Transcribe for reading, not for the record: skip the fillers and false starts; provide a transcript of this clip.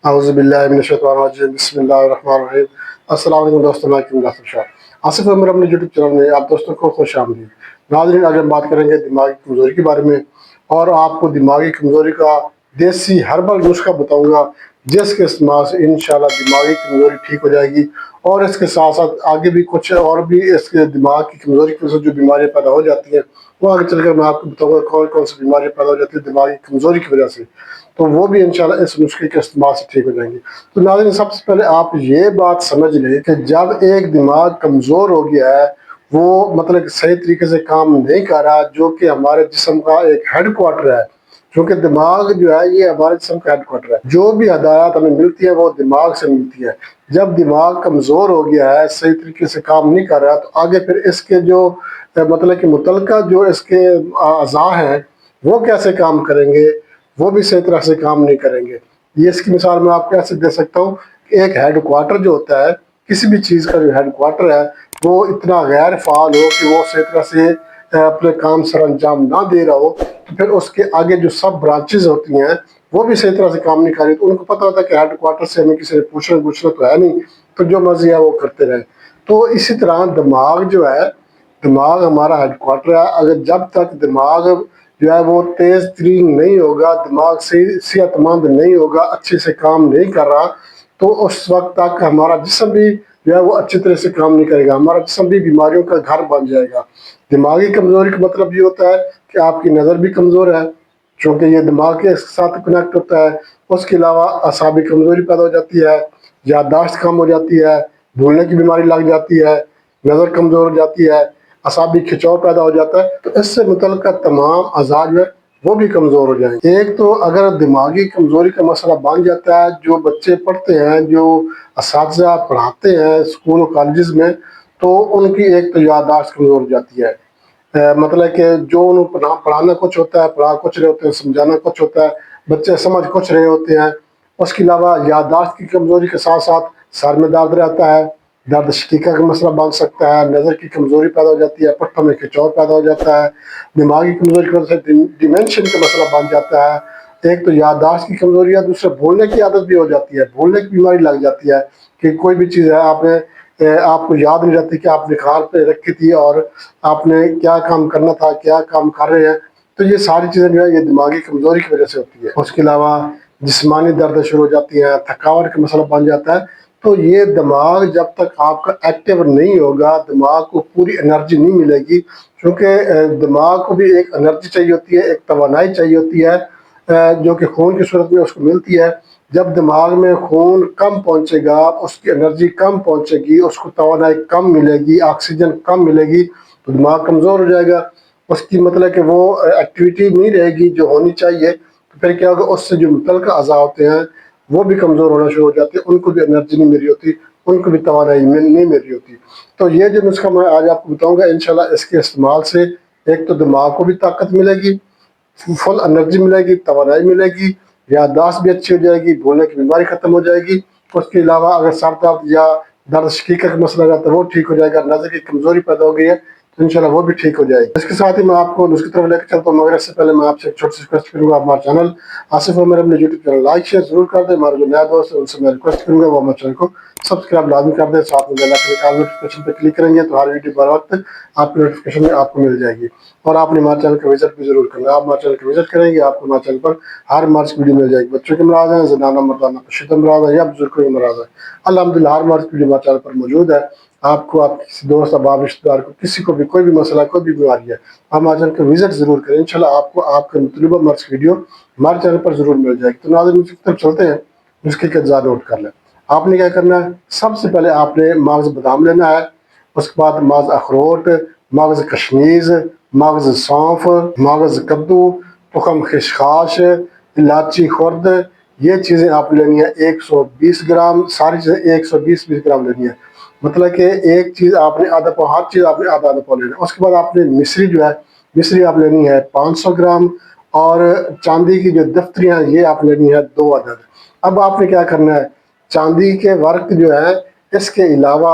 اعوذ باللہ من الشیطان الرجیم بسم اللہ الرحمن الرحیم۔ السلام علیکم دوستوں، میں ڈاکٹر شاہ آصف عمر اپنے یوٹیوب چینل میں آپ دوستوں کو خوش آمدید۔ ناظرین، آج ہم بات کریں گے دماغی کمزوری کے بارے میں، اور آپ کو دماغی کمزوری کا دیسی ہربل نسخہ بتاؤں گا جس کے استعمال سے انشاءاللہ دماغی کمزوری ٹھیک ہو جائے گی، اور اس کے ساتھ ساتھ آگے بھی کچھ اور بھی اس کے دماغ کی کمزوری کی وجہ سے جو بیماریاں پیدا ہو جاتی ہیں وہ آگے چل کر میں آپ کو بتاؤں گا کون کون سی بیماریاں پیدا ہو جاتی ہیں دماغی کمزوری کی وجہ سے، تو وہ بھی انشاءاللہ اس نسخے کے استعمال سے ٹھیک ہو جائیں گی۔ تو ناظرین، سب سے پہلے آپ یہ بات سمجھ لیں کہ جب ایک دماغ کمزور ہو گیا ہے، وہ مطلب کہ صحیح طریقے سے کام نہیں کر رہا، جو کہ ہمارے جسم کا ایک ہیڈ کوارٹر ہے، کیونکہ دماغ جو ہے یہ ہمارے جسم کا ہیڈ کوارٹر ہے، جو بھی ہدایات ہمیں ملتی ہے وہ دماغ سے ملتی ہے۔ جب دماغ کمزور ہو گیا ہے، صحیح طریقے سے کام نہیں کر رہا، تو آگے پھر اس کے جو مطلب کہ متعلقہ جو اس کے اعضاء ہیں وہ کیسے کام کریں گے، وہ بھی صحیح طرح سے کام نہیں کریں گے۔ یہ اس کی مثال میں آپ کیسے دے سکتا ہوں کہ ایک ہیڈ کوارٹر جو ہوتا ہے، کسی بھی چیز کا جو ہیڈ کوارٹر ہے وہ اتنا غیر فعال ہو کہ وہ صحیح طرح سے اپنے کام سر انجام نہ دے رہا ہو، تو پھر اس کے آگے جو سب برانچز ہوتی ہیں وہ بھی صحیح طرح سے کام نہیں کر رہی، تو ان کو پتہ ہوتا ہے کہ ہیڈ کوارٹر سے ہمیں کسی نے پوچھنا تو ہے نہیں، تو جو مرضی ہے وہ کرتے رہیں۔ تو اسی طرح دماغ جو ہے، دماغ ہمارا ہیڈ کوارٹر ہے، اگر جب تک دماغ جو ہے وہ تیز ترین نہیں ہوگا، دماغ صحت مند نہیں ہوگا، اچھے سے کام نہیں کر رہا، تو اس وقت تک ہمارا جسم بھی جو ہے وہ اچھی طرح سے کام نہیں کرے گا، ہمارا جسم بھی بیماریوں کا گھر بن جائے گا۔ دماغی کمزوری کا مطلب یہ ہوتا ہے کہ آپ کی نظر بھی کمزور ہے، چونکہ یہ دماغ کے ساتھ کنیکٹ ہوتا ہے۔ اس کے علاوہ اعصابی کمزوری پیدا ہو جاتی ہے، یادداشت کم ہو جاتی ہے، بھولنے کی بیماری لگ جاتی ہے، نظر کمزور ہو جاتی ہے، اعصابی کھچاؤ پیدا ہو جاتا ہے، تو اس سے متعلقہ تمام اعضاء جو ہے وہ بھی کمزور ہو جائیں گے۔ ایک تو اگر دماغی کمزوری کا مسئلہ بن جاتا ہے، جو بچے پڑھتے ہیں، جو اساتذہ پڑھاتے ہیں اسکول و کالجز میں، تو ان کی ایک تو یادداشت کمزور ہو جاتی ہے۔ مطلب کہ جو انہوں پڑھانا کچھ ہوتا ہے، پڑھا کچھ رہے ہوتے ہیں، سمجھانا کچھ ہوتا ہے، بچے سمجھ کچھ رہے ہوتے ہیں۔ اس کے علاوہ یادداشت کی کمزوری کے ساتھ ساتھ سر میں درد رہتا ہے، درد شقیقہ کا مسئلہ بن سکتا ہے، نظر کی کمزوری پیدا ہو جاتی ہے، پٹھوں میں کھچاؤ پیدا ہو جاتا ہے، دماغی کمزوری کی وجہ سے ڈیمینشن کا مسئلہ بن جاتا ہے۔ ایک تو یادداشت کی کمزوری ہے، دوسرا بھولنے کی عادت بھی ہو جاتی ہے، بھولنے کی بیماری لگ جاتی ہے کہ کوئی بھی چیز ہے آپ کو یاد نہیں رہتی کہ آپ نے کہاں پہ رکھی تھی اور آپ نے کیا کام کرنا تھا، کیا کام کر رہے ہیں، تو یہ ساری چیزیں جو ہے یہ دماغی کمزوری کی وجہ سے ہوتی ہے۔ اس کے علاوہ جسمانی درد شروع ہو جاتی ہیں، تھکاوٹ کا مسئلہ بن جاتا ہے۔ تو یہ دماغ جب تک آپ کا ایکٹیو نہیں ہوگا، دماغ کو پوری انرجی نہیں ملے گی، کیونکہ دماغ کو بھی ایک انرجی چاہیے ہوتی ہے، ایک توانائی چاہیے ہوتی ہے، جو کہ خون کی صورت میں اس کو ملتی ہے۔ جب دماغ میں خون کم پہنچے گا، اس کی انرجی کم پہنچے گی، اس کو توانائی کم ملے گی، آکسیجن کم ملے گی، تو دماغ کمزور ہو جائے گا۔ اس کی مطلب کہ وہ ایکٹیویٹی نہیں رہے گی جو ہونی چاہیے، تو پھر کیا ہوگا، اس سے جو متعلقہ اعضاء ہوتے ہیں وہ بھی کمزور ہونا شروع ہو جاتے ہیں، ان کو بھی انرجی نہیں مل رہی ہوتی، ان کو بھی توانائی نہیں مل رہی ہوتی۔ تو یہ جو نسخہ میں آج آپ کو بتاؤں گا، انشاءاللہ اس کے استعمال سے ایک تو دماغ کو بھی طاقت ملے گی، فل انرجی ملے گی، توانائی ملے گی، یادداشت بھی اچھی ہو جائے گی، بھولنے کی بیماری ختم ہو جائے گی۔ اس کے علاوہ اگر سر درد یا درد شقیقہ کا مسئلہ رہتا ہے وہ ٹھیک ہو جائے گا، نظر کی کمزوری پیدا ہو گئی ہے تو انشاءاللہ وہ بھی ٹھیک ہو جائے گی۔ اس کے ساتھ ہی میں آپ کو نسخے کی طرف لے کے چلتا ہوں، مگر اس سے پہلے میں آپ سے ایک چھوٹی سی ریکویسٹ کروں گا، ہمارا چینل آصف عمر اپنے یوٹیوب چینل لائک شیئر ضرور کر دیں۔ ہمارے جو نیا دوست ہیں ان سے میں ریکویسٹ کروں گا وہ ہمارے چینل کو سبسکرائب لازمی کر دیں، ساتھ میں بیل آئیکن کے نوٹیفکیشن پہ کلک کریں گے تو ہر ویڈیو بر وقت آپ کی نوٹیفکیشن آپ کو مل جائے گی۔ اور آپ نے ہمارے چینل کا وزٹ بھی ضرور کرنا ہے، آپ ہمارے چینل کا وزٹ کریں گے آپ کو ہمارے چینل پر ہر مارچ کی ویڈیو مل جائے گی، بچوں کے امراض ہیں، زنانہ مردانہ کشیدہ امراض ہیں یا بزرگوں کے امراض ہیں، الحمدللہ ہر مارچ کی ویڈیو ہمارے چینل پر موجود ہے۔ آپ کو آپ کسی دوست احباب رشتہ دار کو کسی کو بھی کوئی بھی مسئلہ کوئی بھی بیماری ہے، آپ ہمارے چینل کا وزٹ ضرور کریں، انشاءاللہ آپ کو آپ کے مطلوبہ مرض کی ویڈیو ہمارے چینل پر ضرور مل جائے گی۔ تو ناظرین کی طرف چلتے ہیں، نسخے کے اجزاء نوٹ کر لیں۔ آپ نے کیا کرنا ہے، سب سے پہلے آپ نے مغز بادام لینا ہے، اس کے بعد مغز اخروٹ، مغز کشمیز، مغز سونف، مغز کدو، تخم خشخاش، الائچی خرد، یہ چیزیں آپ لینی ہیں 120 گرام، ساری چیزیں 120 گرام لینی ہے۔ مطلب کہ ایک چیز آپ نے آدھا پاؤ، ہر چیز آپ نے آدھا آدھا پاؤ لینا ہے۔ اس کے بعد آپ نے مصری جو ہے، مصری آپ لینی ہے 500 گرام، اور چاندی کی جو دفتریاں یہ آپ لینی ہے 2 عدد۔ اب آپ نے کیا کرنا ہے، چاندی کے ورق جو ہے اس کے علاوہ